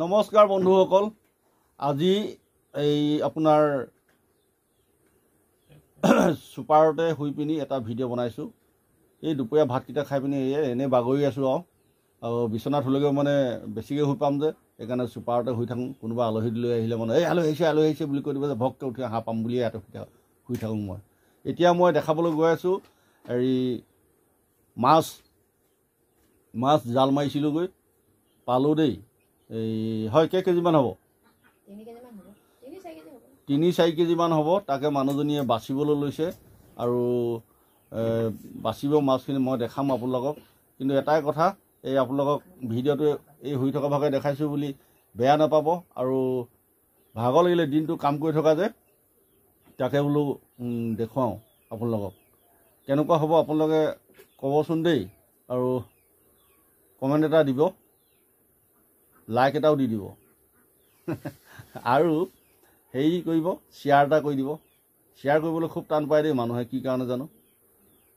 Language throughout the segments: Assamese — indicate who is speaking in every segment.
Speaker 1: নমস্কাৰ বন্ধুসকল, আজি এই আপোনাৰ সুপাৰতে শুই পিনি এটা ভিডিঅ' বনাইছোঁ। এই দুপৰীয়া ভাতকেইটা খাই পিনি এনেই বাগৰি আছোঁ আৰু বিচনাত হ'লেগৈ মানে বেছিকৈ শুই পাম যে, সেইকাৰণে সুপাৰতে শুই থাকোঁ। কোনোবা আলহী লৈ আহিলে মানে এই আলহী আহিছে বুলি কৈ দিব যে ভককৈ উঠি হাঁহ পাম বুলি ইয়াতে শুই থাকোঁ মই। এতিয়া মই দেখাবলৈ গৈ আছোঁ হেৰি মাছ জাল মাৰিছিলোঁগৈ, পালোঁ দেই। এই হয় কেই কেজিমান হ'ব? 3-4 কেজিমান হ'ব। তাকে মানুহজনীয়ে বাচিবলৈ লৈছে আৰু বাচিব মাছখিনি মই দেখাম আপোনালোকক। কিন্তু এটাই কথা, এই আপোনালোকক ভিডিঅ'টো এই শুই থকা ভাগে দেখাইছোঁ বুলি বেয়া নাপাব। আৰু ভাগৰ লাগিলে, দিনটো কাম কৰি থকা যে, তাকে বোলো দেখুৱাওঁ আপোনালোকক। কেনেকুৱা হ'ব আপোনালোকে ক'বচোন দেই, আৰু কমেণ্ট এটা দিব, লাইক এটাও দি দিব আৰু হেৰি কৰিব, শ্বেয়াৰ এটা কৰি দিব। শ্বেয়াৰ কৰিবলৈ খুব টান পায় দেই মানুহে, কি কাৰণে জানো।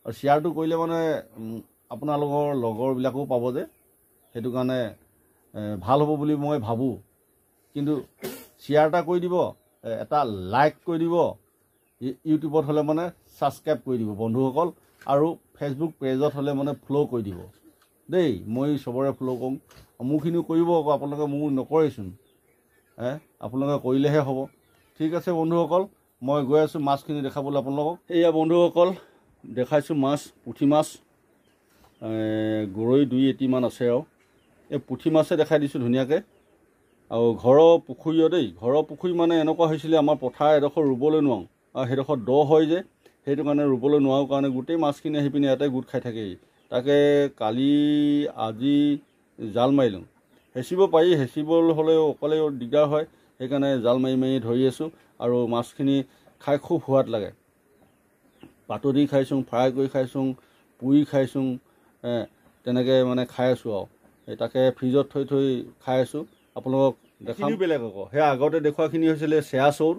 Speaker 1: আৰু শ্বেয়াৰটো কৰিলে মানে আপোনালোকৰ লগৰবিলাকো পাব যে, সেইটো কাৰণে ভাল হ'ব বুলি মই ভাবোঁ। কিন্তু শ্বেয়াৰ এটা কৰি দিব, এটা লাইক কৰি দিব, ইউটিউবত হ'লে মানে ছাবস্ক্ৰাইব কৰি দিব বন্ধুসকল, আৰু ফেচবুক পেজত হ'লে মানে ফ'ল' কৰি দিব দেই। মই চবৰে ফ'ল' কৰোঁ, মোৰখিনিও কৰিব আকৌ, আপোনালোকে মোৰ নকৰেচোন। আপোনালোকে কৰিলেহে হ'ব। ঠিক আছে বন্ধুসকল, মই গৈ আছোঁ মাছখিনি দেখাবলৈ আপোনালোকক। এয়া বন্ধুসকল দেখাইছোঁ মাছ, পুঠি মাছ, গৰৈ 2-3মান আছে। আৰু এই পুঠি মাছে দেখাই দিছোঁ ধুনীয়াকৈ। আৰু ঘৰৰ পুখুৰীও দেই, ঘৰৰ পুখুৰী মানে এনেকুৱা হৈছিলে, আমাৰ পথাৰ এডোখৰ ৰুবলৈ নোৱাৰোঁ, আৰু সেইডোখৰ দ হয় যে, সেইটো কাৰণে ৰুবলৈ নোৱাৰোঁ কাৰণে গোটেই মাছখিনি আহি পিনি ইয়াতে গোট খাই থাকেহি। তাকে কালি আজি জাল মাৰিলোঁ। হেঁচিব পাৰি, হেঁচিবলৈ হ'লেও অকলেও দিগদাৰ হয়, সেইকাৰণে জাল মাৰি মাৰি ধৰি আছোঁ। আৰু মাছখিনি খাই খুব সোৱাদ লাগে। পাতো দি খাইছোঁ, ফ্ৰাই কৰি খাইছোঁ, পুৰি খাইছোঁ, তেনেকৈ মানে খাই আছোঁ। আৰু তাকে ফ্ৰিজত থৈ থৈ খাই আছোঁ। আপোনালোকক দেখাম বেলেগ আকৌ। সেই আগতে দেখুৱাখিনি হৈছিলে চেয়া চৌত,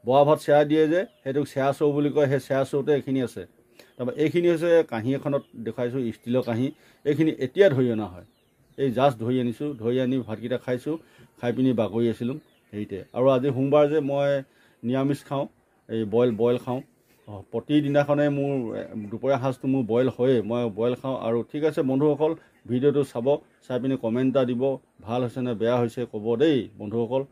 Speaker 1: বৰা ভাত চেয়া দিয়ে যে, সেইটোক চেয়া চৌ বুলি কয়। সেই চেয়া চৌতে এইখিনি আছে। তাৰপৰা এইখিনি হৈছে কাঁহী এখনত দেখুৱাইছোঁ, ষ্টীলৰ কাঁহী। এইখিনি এতিয়া ধৰি অনা হয়, এই জাষ্ট ধৰি আনিছোঁ। ধৰি আনি ভাতকেইটা খাইছোঁ, খাই পিনি বাগৰি আছিলোঁ হেৰিতে। আৰু আজি সোমবাৰ যে, মই নিৰামিষ খাওঁ, এই বইল খাওঁ। প্ৰতিদিনাখনে মোৰ দুপৰীয়া সাঁজটো মোৰ বইল হয়েই, মই বইল খাওঁ। আৰু ঠিক আছে বন্ধুসকল, ভিডিঅ'টো চাব, চাই পিনি কমেণ্ট এটা দিব, ভাল হৈছে নে বেয়া হৈছে ক'ব দেই বন্ধুসকল।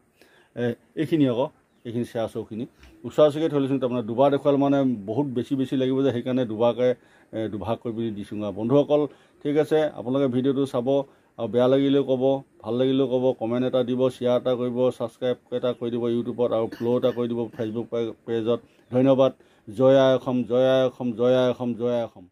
Speaker 1: এইখিনি আকৌ, এইখিনি চেয়া চৌখিনি ওচৰা ওচৰিকৈ থৈ লৈছোঁ। তাৰমানে দুবাৰ দেখুৱালে মানে বহুত বেছি লাগিব যে, সেইকাৰণে দুভাগ কৰি পিনি দিছোঁ আৰু বন্ধুসকল। ঠিক আছে, আপোনালোকে ভিডিঅ'টো চাব, আৰু বেয়া লাগিলেও ক'ব, ভাল লাগিলেও ক'ব, কমেণ্ট এটা দিব, শ্বেয়াৰ এটা কৰিব, ছাবস্ক্ৰাইব এটা কৰি দিব ইউটিউবত, আৰু ফ'ল' এটা কৰি দিব ফেচবুক পেজত। ধন্যবাদ। জয় আই অসম, জয় আই অসম, জয় আই অসম, জয় আই অসম।